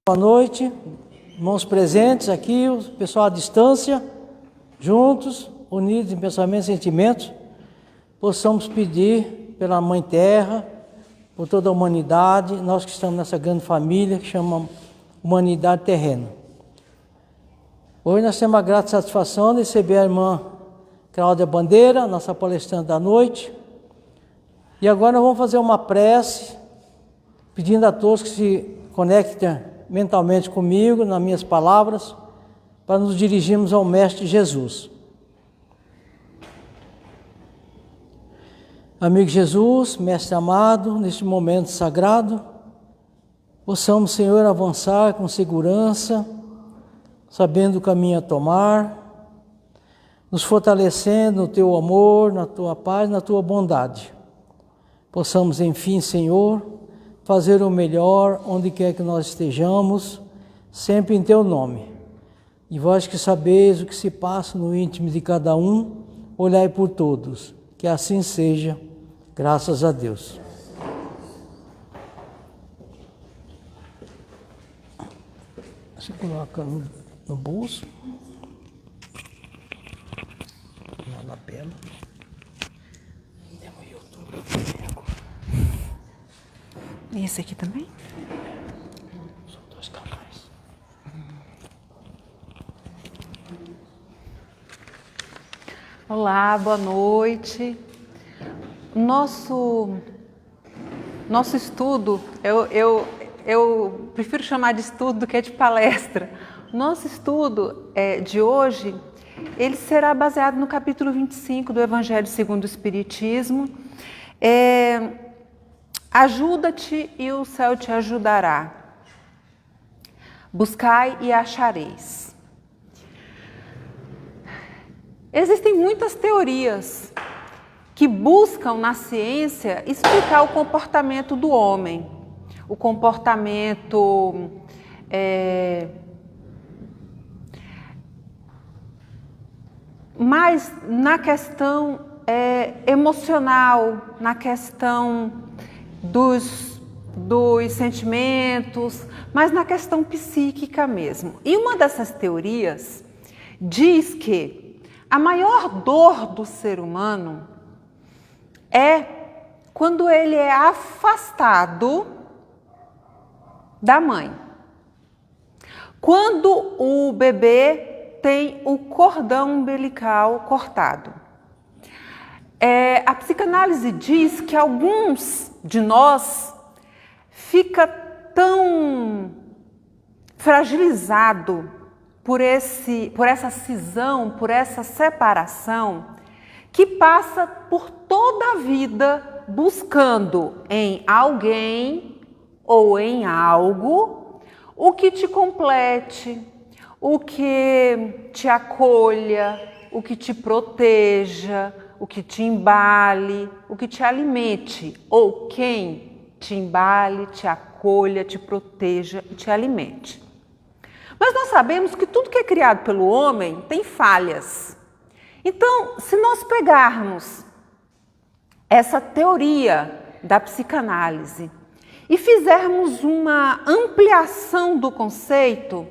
Boa noite, irmãos presentes aqui, o pessoal à distância, juntos, unidos em pensamento e sentimentos, possamos pedir pela Mãe Terra, por toda a humanidade, nós que estamos nessa grande família que chama Humanidade Terrena. Hoje nós temos a grata satisfação de receber a irmã Cláudia Bandeira, nossa palestrante da noite. E agora nós vamos fazer uma prece, pedindo a todos que se conectem mentalmente comigo, nas minhas palavras, para nos dirigirmos ao Mestre Jesus. Amigo Jesus, Mestre amado, neste momento sagrado, possamos, Senhor, avançar com segurança, sabendo o caminho a tomar, nos fortalecendo no Teu amor, na Tua paz, na Tua bondade. Possamos, enfim, Senhor, fazer o melhor onde quer que nós estejamos, sempre em Teu nome. E vós que sabeis o que se passa no íntimo de cada um, olhai por todos, que assim seja, graças a Deus. Você coloca no bolso, na lapela. Temos YouTube. E esse aqui também? São 2 canais. Olá, boa noite. Nosso estudo, eu prefiro chamar de estudo do que de palestra. Nosso estudo de hoje, ele será baseado no capítulo 25 do Evangelho segundo o Espiritismo. Ajuda-te e o céu te ajudará. Buscai e achareis. Existem muitas teorias que buscam na ciência explicar o comportamento do homem, o comportamento mais na questão emocional, na questão dos sentimentos, mas na questão psíquica mesmo. E uma dessas teorias diz que a maior dor do ser humano é quando ele é afastado da mãe. Quando o bebê tem o cordão umbilical cortado. A psicanálise diz que alguns de nós fica tão fragilizado por essa cisão, por essa separação, que passa por toda a vida buscando em alguém ou em algo o que te complete, o que te acolha, o que te proteja, o que te embale, o que te alimente, ou quem te embale, te acolha, te proteja e te alimente. Mas nós sabemos que tudo que é criado pelo homem tem falhas. Então, se nós pegarmos essa teoria da psicanálise e fizermos uma ampliação do conceito,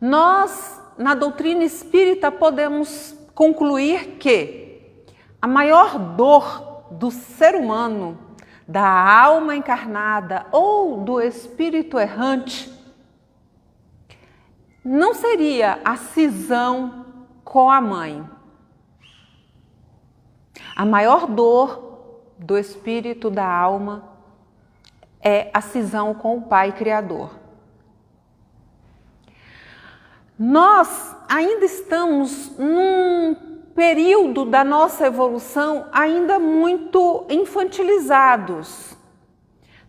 nós, na doutrina espírita, podemos concluir que a maior dor do ser humano, da alma encarnada ou do espírito errante, não seria a cisão com a mãe. A maior dor do espírito, da alma, é a cisão com o Pai Criador. Nós ainda estamos num período da nossa evolução ainda muito infantilizados,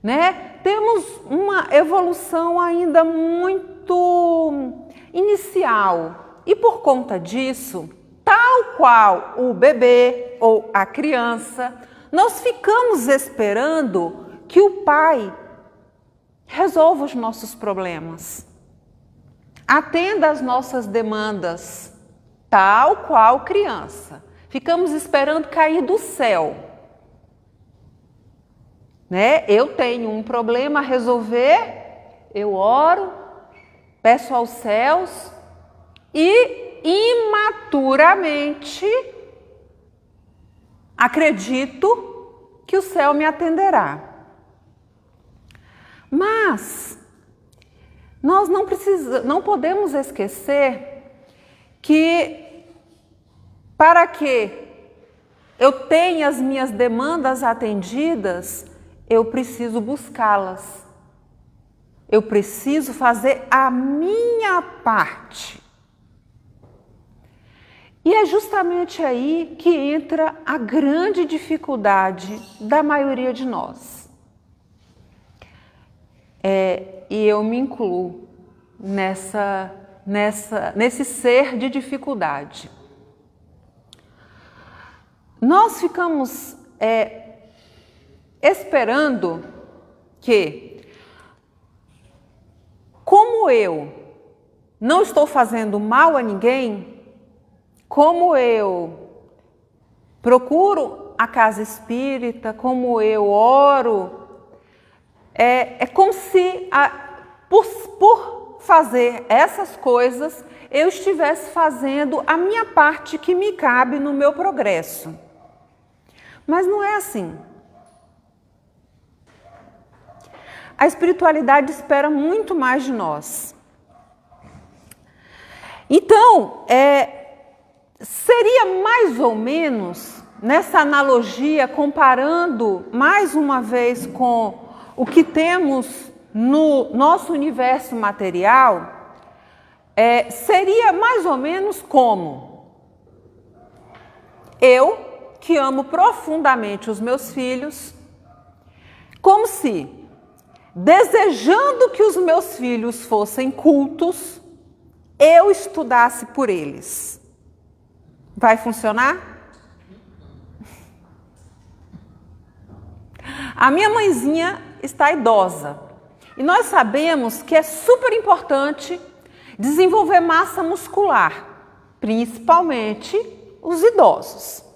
né? Temos uma evolução ainda muito inicial e por conta disso, tal qual o bebê ou a criança, nós ficamos esperando que o pai resolva os nossos problemas, atenda às nossas demandas, tal qual criança. Ficamos esperando cair do céu. né? Eu tenho um problema a resolver, eu oro, peço aos céus e imaturamente acredito que o céu me atenderá. Mas nós não podemos esquecer que para que eu tenha as minhas demandas atendidas, eu preciso buscá-las. Eu preciso fazer a minha parte. E é justamente aí que entra a grande dificuldade da maioria de nós. E eu me incluo nesse ser de dificuldade. Nós ficamos esperando que, como eu não estou fazendo mal a ninguém, como eu procuro a casa espírita, como eu oro, é como se, por fazer essas coisas, eu estivesse fazendo a minha parte que me cabe no meu progresso. Mas não é assim. A espiritualidade espera muito mais de nós. Então, seria mais ou menos, nessa analogia, comparando mais uma vez com o que temos no nosso universo material, seria mais ou menos como eu, que amo profundamente os meus filhos, como se, desejando que os meus filhos fossem cultos, eu estudasse por eles. Vai funcionar? A minha mãezinha está idosa e nós sabemos que é super importante desenvolver massa muscular, principalmente os idosos.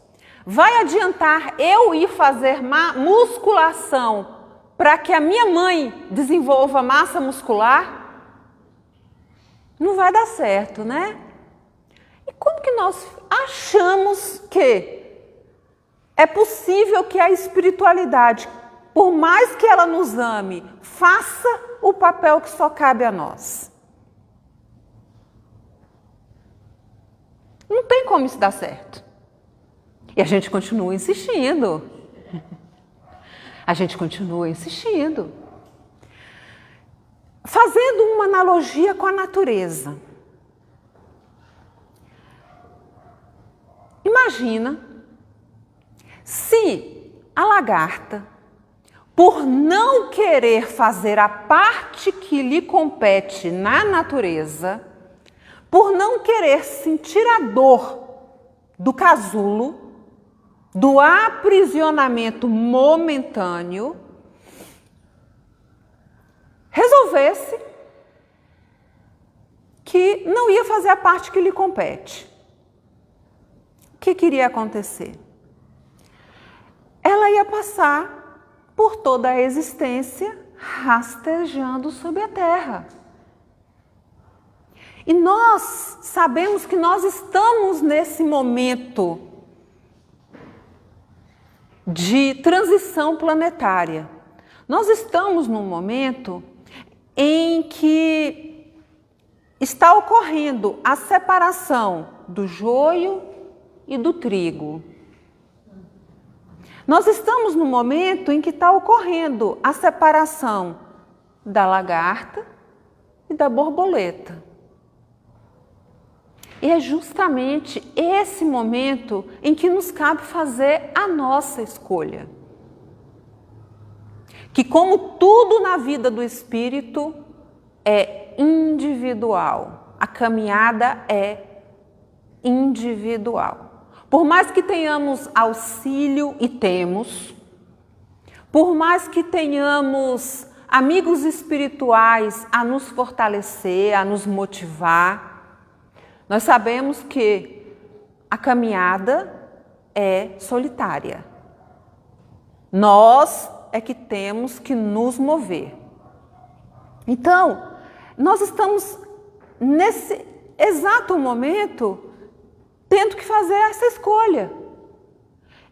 Vai adiantar eu ir fazer musculação para que a minha mãe desenvolva massa muscular? Não vai dar certo, né? E como que nós achamos que é possível que a espiritualidade, por mais que ela nos ame, faça o papel que só cabe a nós? Não tem como isso dar certo. E a gente continua insistindo. A gente continua insistindo. Fazendo uma analogia com a natureza. Imagina se a lagarta, por não querer fazer a parte que lhe compete na natureza, por não querer sentir a dor do casulo, do aprisionamento momentâneo, resolvesse que não ia fazer a parte que lhe compete. O que iria acontecer? Ela ia passar por toda a existência rastejando sobre a terra. E nós sabemos que nós estamos nesse momento de transição planetária. Nós estamos num momento em que está ocorrendo a separação do joio e do trigo. Nós estamos no momento em que está ocorrendo a separação da lagarta e da borboleta. E é justamente esse momento em que nos cabe fazer a nossa escolha. Que, como tudo na vida do espírito, é individual. A caminhada é individual. Por mais que tenhamos auxílio, e temos, por mais que tenhamos amigos espirituais a nos fortalecer, a nos motivar, nós sabemos que a caminhada é solitária. Nós é que temos que nos mover. Então, nós estamos nesse exato momento, tendo que fazer essa escolha.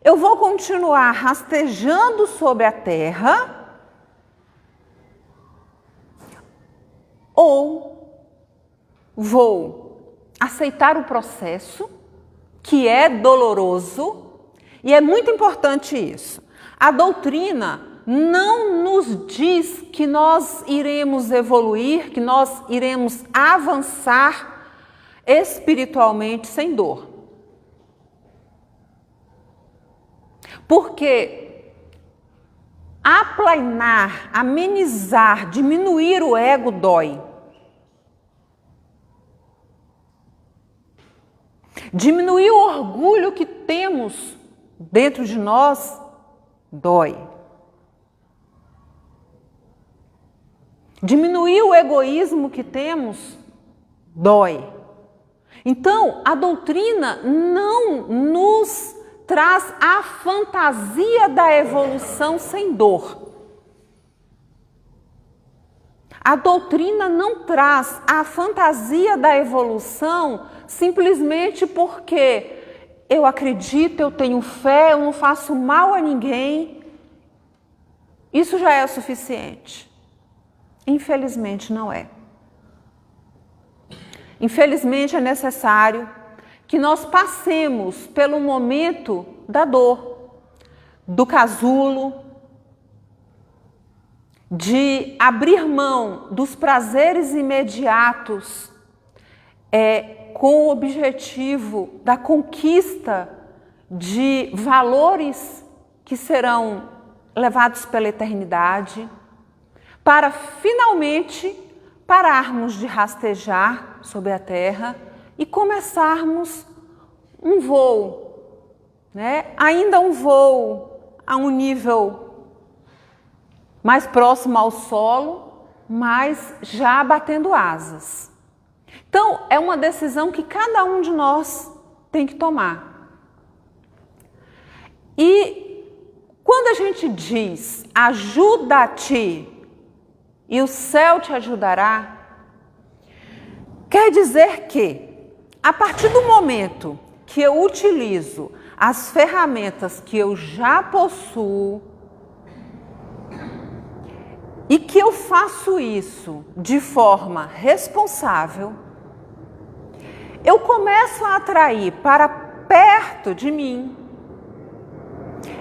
Eu vou continuar rastejando sobre a terra ou vou aceitar o processo, que é doloroso, e é muito importante isso. A doutrina não nos diz que nós iremos evoluir, que nós iremos avançar espiritualmente sem dor. Porque aplanar, amenizar, diminuir o ego dói. Diminuir o orgulho que temos dentro de nós dói. Diminuir o egoísmo que temos dói. Então, a doutrina não nos traz a fantasia da evolução sem dor. A doutrina não traz a fantasia da evolução simplesmente porque eu acredito, eu tenho fé, eu não faço mal a ninguém. Isso já é o suficiente. Infelizmente não é. Infelizmente é necessário que nós passemos pelo momento da dor, do casulo, de abrir mão dos prazeres imediatos, com o objetivo da conquista de valores que serão levados pela eternidade, para finalmente pararmos de rastejar sobre a terra e começarmos um voo, ainda um voo a um nível mais próximo ao solo, mas já batendo asas. Então, é uma decisão que cada um de nós tem que tomar. E quando a gente diz ajuda-te e o céu te ajudará, quer dizer que, a partir do momento que eu utilizo as ferramentas que eu já possuo e que eu faço isso de forma responsável, eu começo a atrair para perto de mim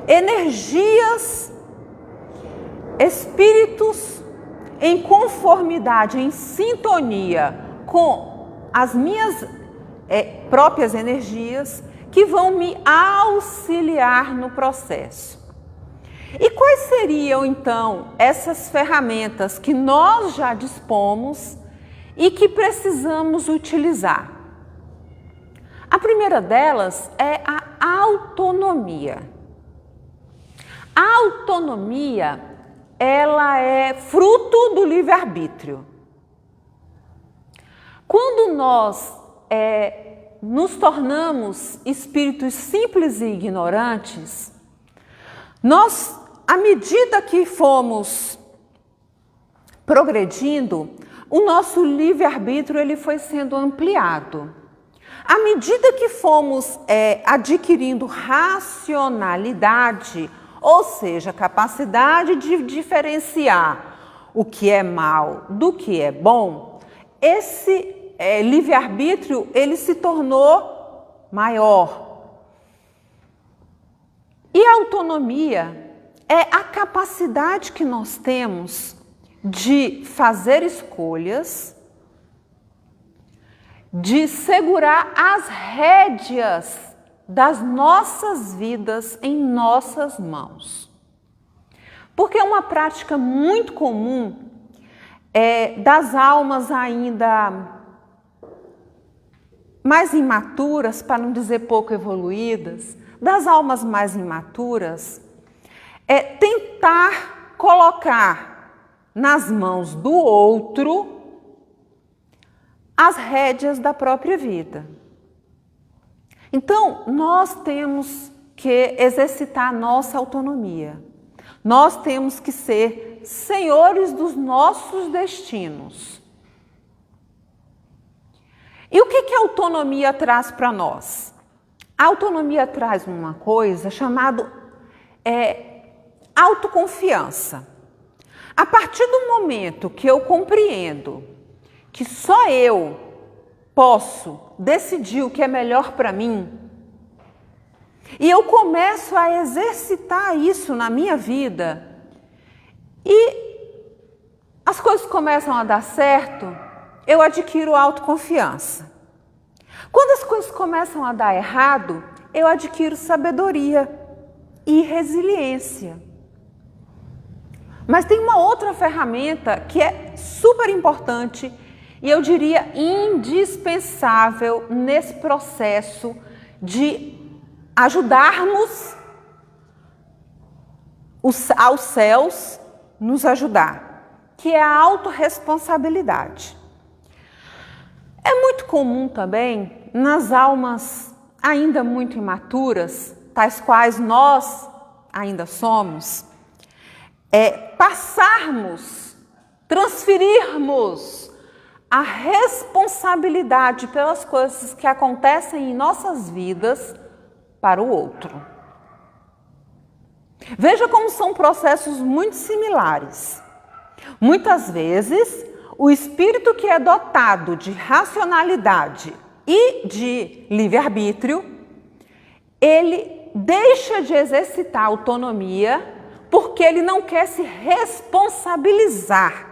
energias, espíritos em conformidade, em sintonia com as minhas próprias energias, que vão me auxiliar no processo. E quais seriam, então, essas ferramentas que nós já dispomos e que precisamos utilizar? A primeira delas é a autonomia. A autonomia, ela é fruto do livre-arbítrio. Quando nós nos tornamos espíritos simples e ignorantes, nós, à medida que fomos progredindo, o nosso livre-arbítrio ele foi sendo ampliado. À medida que fomos adquirindo racionalidade, ou seja, capacidade de diferenciar o que é mal do que é bom, esse livre-arbítrio ele se tornou maior. E a autonomia é a capacidade que nós temos de fazer escolhas, de segurar as rédeas das nossas vidas em nossas mãos. Porque é uma prática muito comum das almas ainda mais imaturas, para não dizer pouco evoluídas, das almas mais imaturas, tentar colocar nas mãos do outro as rédeas da própria vida. Então, nós temos que exercitar a nossa autonomia. Nós temos que ser senhores dos nossos destinos. E o que a autonomia traz para nós? A autonomia traz uma coisa chamada autoconfiança. A partir do momento que eu compreendo que só eu posso decidir o que é melhor para mim, e eu começo a exercitar isso na minha vida, e as coisas começam a dar certo, eu adquiro autoconfiança. Quando as coisas começam a dar errado, eu adquiro sabedoria e resiliência. Mas tem uma outra ferramenta que é super importante e eu diria indispensável nesse processo de ajudarmos aos céus nos ajudar, que é a autorresponsabilidade. É muito comum também nas almas ainda muito imaturas, tais quais nós ainda somos, transferirmos a responsabilidade pelas coisas que acontecem em nossas vidas para o outro. Veja como são processos muito similares. Muitas vezes, o espírito que é dotado de racionalidade e de livre-arbítrio, ele deixa de exercitar a autonomia porque ele não quer se responsabilizar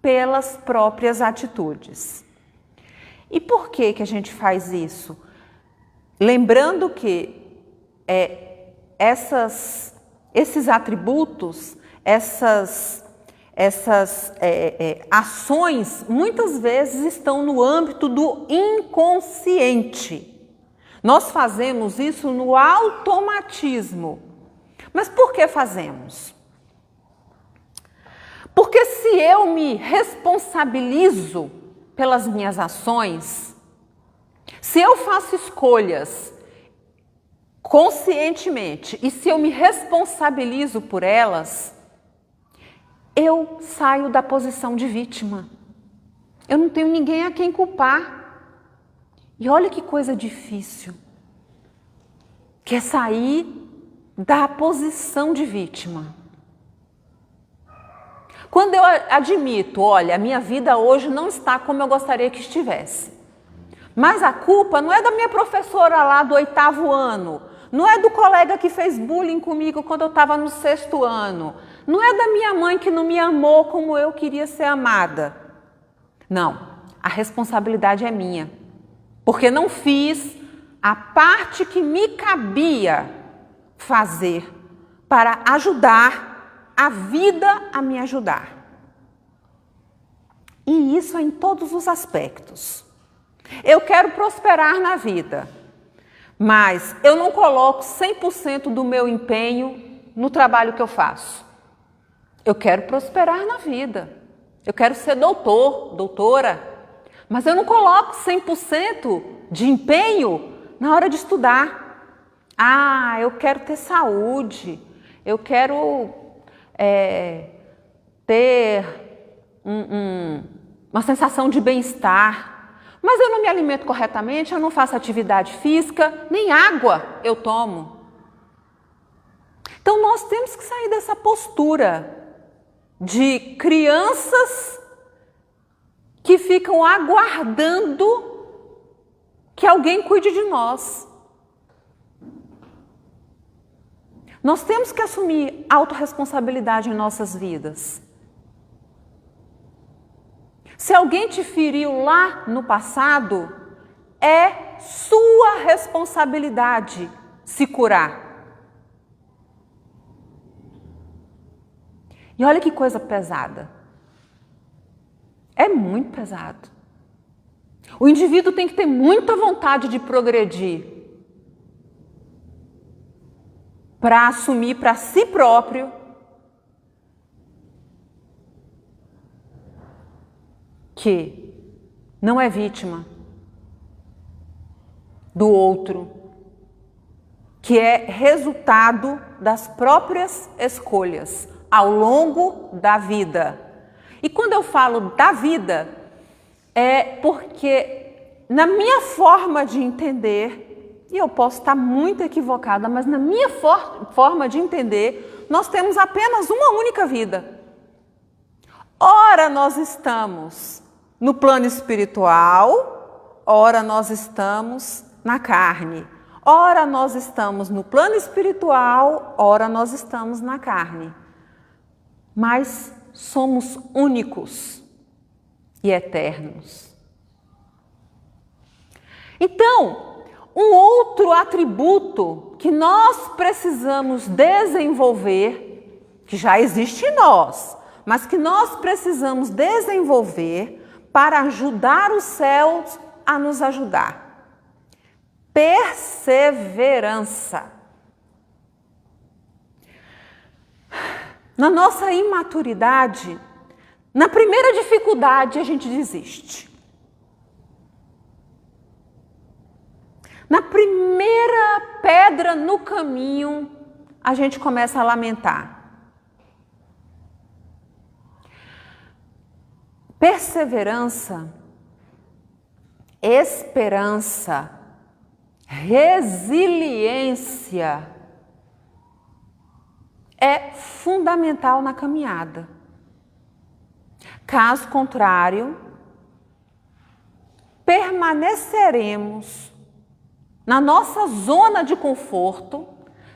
pelas próprias atitudes. E por que a gente faz isso? Lembrando que esses atributos, essas ações, muitas vezes estão no âmbito do inconsciente. Nós fazemos isso no automatismo. Mas por que fazemos? Porque se eu me responsabilizo pelas minhas ações, se eu faço escolhas conscientemente e se eu me responsabilizo por elas, eu saio da posição de vítima. Eu não tenho ninguém a quem culpar. E olha que coisa difícil, que é sair da posição de vítima. Quando eu admito, olha, a minha vida hoje não está como eu gostaria que estivesse. Mas a culpa não é da minha professora lá do 8º ano, não é do colega que fez bullying comigo quando eu estava no 6º ano, não é da minha mãe que não me amou como eu queria ser amada. Não, a responsabilidade é minha, porque não fiz a parte que me cabia fazer para ajudar a vida a me ajudar. E isso é em todos os aspectos. Eu quero prosperar na vida, mas eu não coloco 100% do meu empenho no trabalho que eu faço. Eu quero prosperar na vida. Eu quero ser doutor, doutora, mas eu não coloco 100% de empenho na hora de estudar. Ah, eu quero ter saúde, eu quero ter uma sensação de bem-estar, mas eu não me alimento corretamente, eu não faço atividade física, nem água eu tomo. Então nós temos que sair dessa postura de crianças que ficam aguardando que alguém cuide de nós. Nós temos que assumir autorresponsabilidade em nossas vidas. Se alguém te feriu lá no passado, é sua responsabilidade se curar. E olha que coisa pesada. É muito pesado. O indivíduo tem que ter muita vontade de progredir para assumir para si próprio que não é vítima do outro, que é resultado das próprias escolhas ao longo da vida. E quando eu falo da vida, é porque na minha forma de entender, e eu posso estar muito equivocada, mas na minha forma de entender, nós temos apenas uma única vida. Ora nós estamos no plano espiritual, ora nós estamos na carne. Ora nós estamos no plano espiritual, ora nós estamos na carne. Mas somos únicos e eternos. Então, um outro atributo que nós precisamos desenvolver, que já existe em nós, mas que nós precisamos desenvolver para ajudar os céus a nos ajudar. Perseverança. Na nossa imaturidade, na primeira dificuldade a gente desiste. Na primeira pedra no caminho, a gente começa a lamentar. Perseverança, esperança, resiliência é fundamental na caminhada. Caso contrário, permaneceremos na nossa zona de conforto,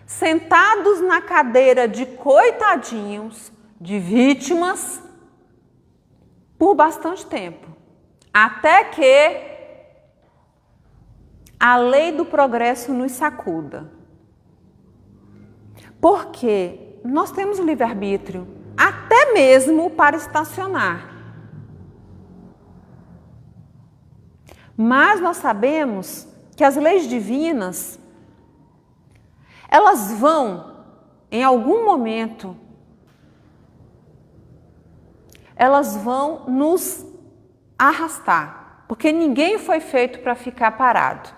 sentados na cadeira de coitadinhos, de vítimas, por bastante tempo, até que a lei do progresso nos sacuda. Porque nós temos livre-arbítrio, até mesmo para estacionar. Mas nós sabemos que as leis divinas, elas vão, em algum momento, elas vão nos arrastar, porque ninguém foi feito para ficar parado.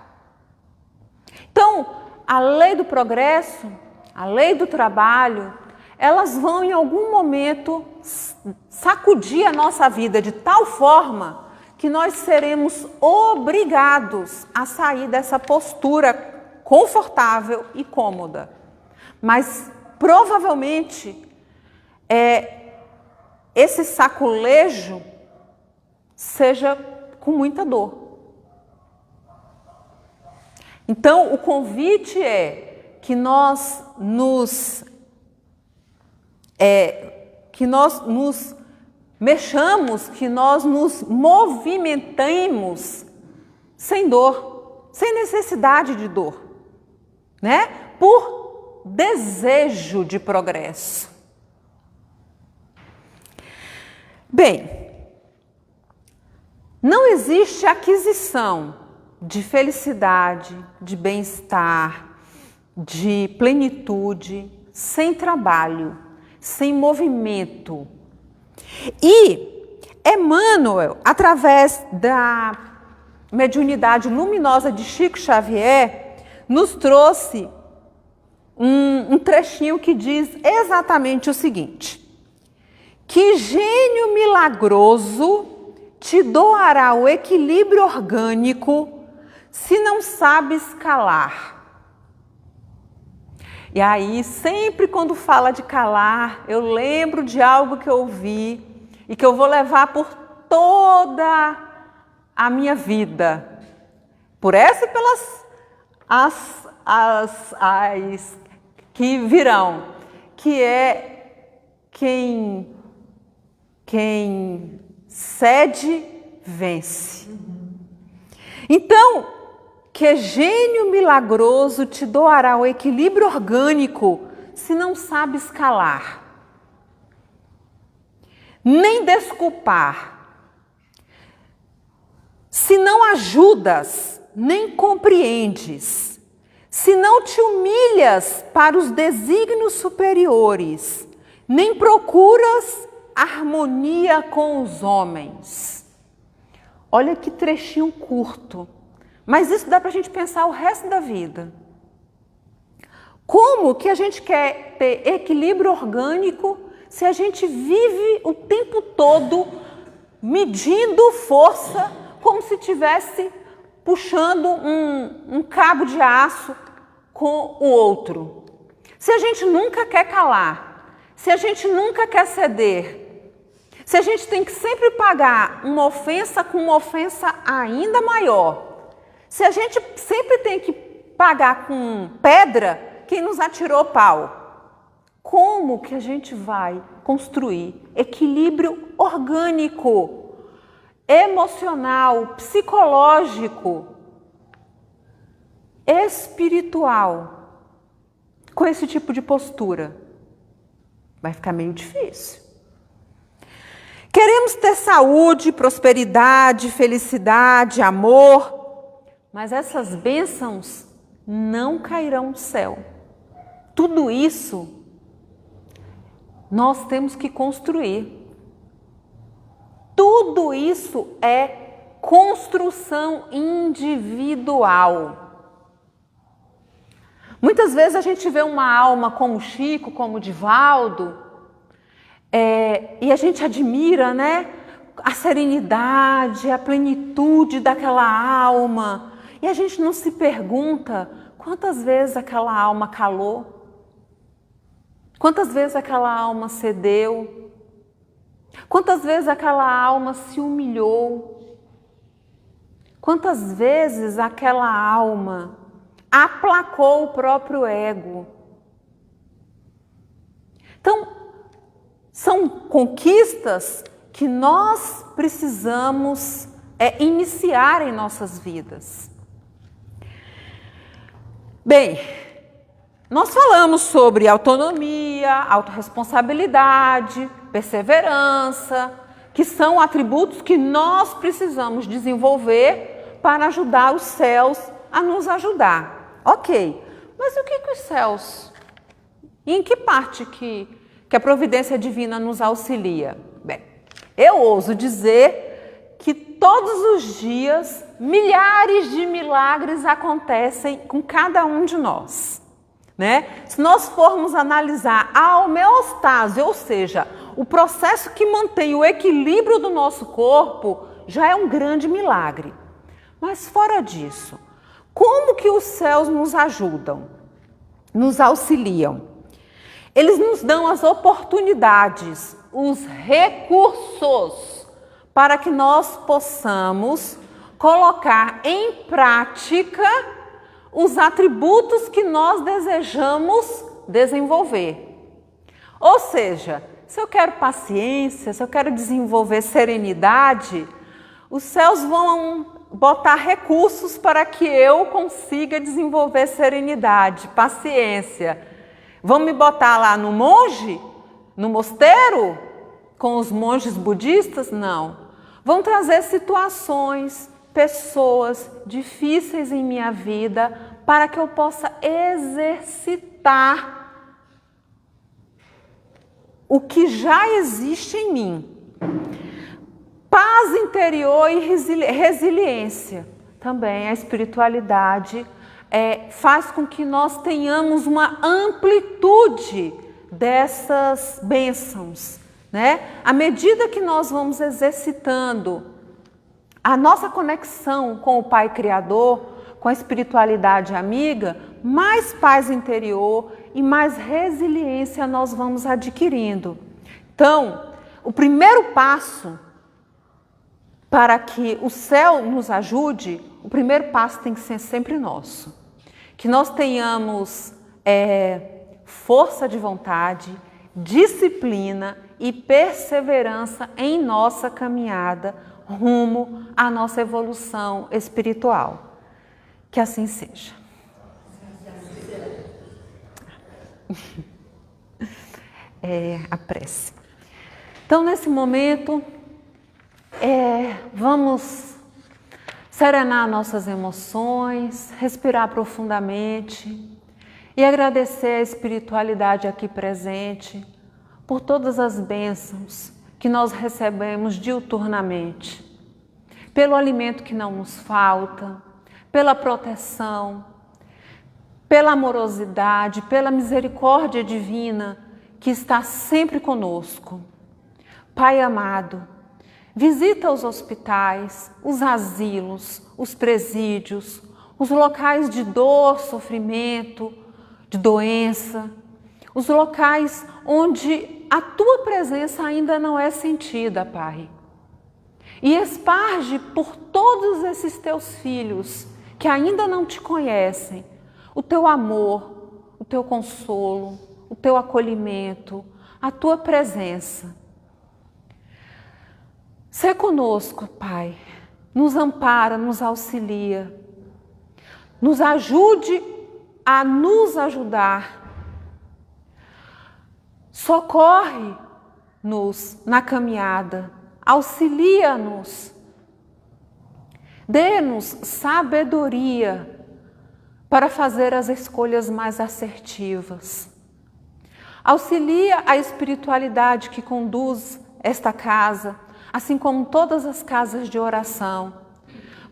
Então, a lei do progresso, a lei do trabalho, elas vão em algum momento sacudir a nossa vida de tal forma que nós seremos obrigados a sair dessa postura confortável e cômoda. Mas provavelmente esse saculejo seja com muita dor. Então, o convite é que nós nos mexamos, que nós nos movimentemos sem dor, sem necessidade de dor, né? Por desejo de progresso. Bem, não existe aquisição de felicidade, de bem-estar, de plenitude, sem trabalho, sem movimento. E Emmanuel, através da mediunidade luminosa de Chico Xavier, nos trouxe um trechinho que diz exatamente o seguinte: que gênio milagroso te doará o equilíbrio orgânico se não sabes calar. E aí, sempre quando fala de calar, eu lembro de algo que eu ouvi e que eu vou levar por toda a minha vida. Por essa e pelas as que virão. Que é quem cede, vence. Então, que gênio milagroso te doará o equilíbrio orgânico se não sabes calar, nem desculpar, se não ajudas, nem compreendes, se não te humilhas para os desígnios superiores, nem procuras harmonia com os homens. Olha que trechinho curto. Mas isso dá para a gente pensar o resto da vida. Como que a gente quer ter equilíbrio orgânico se a gente vive o tempo todo medindo força como se tivesse puxando um cabo de aço com o outro. Se a gente nunca quer calar, se a gente nunca quer ceder, se a gente tem que sempre pagar uma ofensa com uma ofensa ainda maior, se a gente sempre tem que pagar com pedra quem nos atirou pau, como que a gente vai construir equilíbrio orgânico, emocional, psicológico, espiritual, com esse tipo de postura? Vai ficar meio difícil. Queremos ter saúde, prosperidade, felicidade, amor, mas essas bênçãos não cairão do céu. Tudo isso nós temos que construir. Tudo isso é construção individual. Muitas vezes a gente vê uma alma como Chico, como Divaldo, e a gente admira, né, a serenidade, a plenitude daquela alma. E a gente não se pergunta quantas vezes aquela alma calou, quantas vezes aquela alma cedeu, quantas vezes aquela alma se humilhou, quantas vezes aquela alma aplacou o próprio ego. Então, são conquistas que nós precisamos iniciar em nossas vidas. Bem, nós falamos sobre autonomia, autorresponsabilidade, perseverança, que são atributos que nós precisamos desenvolver para ajudar os céus a nos ajudar. Ok, mas o que os céus, em que parte que a providência divina nos auxilia? Bem, eu ouso dizer que todos os dias milhares de milagres acontecem com cada um de nós, né? Se nós formos analisar a homeostase, ou seja, o processo que mantém o equilíbrio do nosso corpo, já é um grande milagre. Mas fora disso, como que os céus nos ajudam, nos auxiliam? Eles nos dão as oportunidades, os recursos, para que nós possamos colocar em prática os atributos que nós desejamos desenvolver. Ou seja, se eu quero paciência, se eu quero desenvolver serenidade, os céus vão botar recursos para que eu consiga desenvolver serenidade, paciência. Vão me botar lá no monge, no mosteiro, com os monges budistas? Não. Vão trazer situações, pessoas difíceis em minha vida para que eu possa exercitar o que já existe em mim. Paz interior e resiliência. Também a espiritualidade faz com que nós tenhamos uma amplitude dessas bênçãos, né? À medida que nós vamos exercitando a nossa conexão com o Pai Criador, com a espiritualidade amiga, mais paz interior e mais resiliência nós vamos adquirindo. Então, o primeiro passo para que o céu nos ajude, o primeiro passo tem que ser sempre nosso. Que nós tenhamos força de vontade, disciplina e perseverança em nossa caminhada rumo à nossa evolução espiritual. Que assim seja. A prece. Então, nesse momento, vamos serenar nossas emoções, respirar profundamente e agradecer a espiritualidade aqui presente por todas as bênçãos que nós recebemos diuturnamente, pelo alimento que não nos falta, pela proteção, pela amorosidade, pela misericórdia divina que está sempre conosco. Pai amado, Visita os hospitais, os asilos, os presídios, os locais de dor, sofrimento, de doença, os locais onde a tua presença ainda não é sentida, Pai. E esparge por todos esses teus filhos que ainda não te conhecem o teu amor, o teu consolo, o teu acolhimento, a tua presença. Sê conosco, Pai, nos ampara, nos auxilia, nos ajude a nos ajudar, socorre-nos na caminhada, auxilia-nos, dê-nos sabedoria para fazer as escolhas mais assertivas. Auxilia a espiritualidade que conduz esta casa, assim como todas as casas de oração,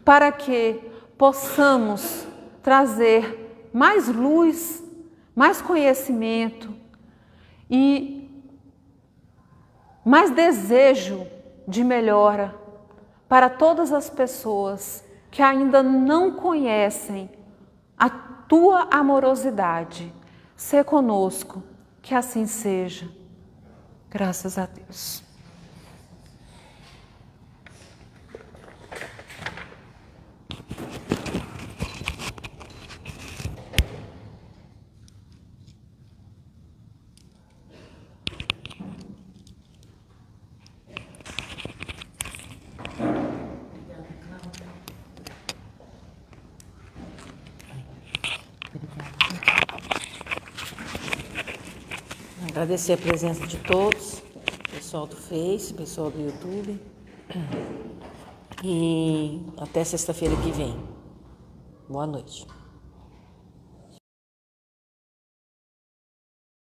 para que possamos trazer mais luz, mais conhecimento e mais desejo de melhora para todas as pessoas que ainda não conhecem a tua amorosidade. Sê conosco, que assim seja. Graças a Deus. Agradecer a presença de todos, pessoal do Face, pessoal do YouTube. E até sexta-feira que vem. Boa noite.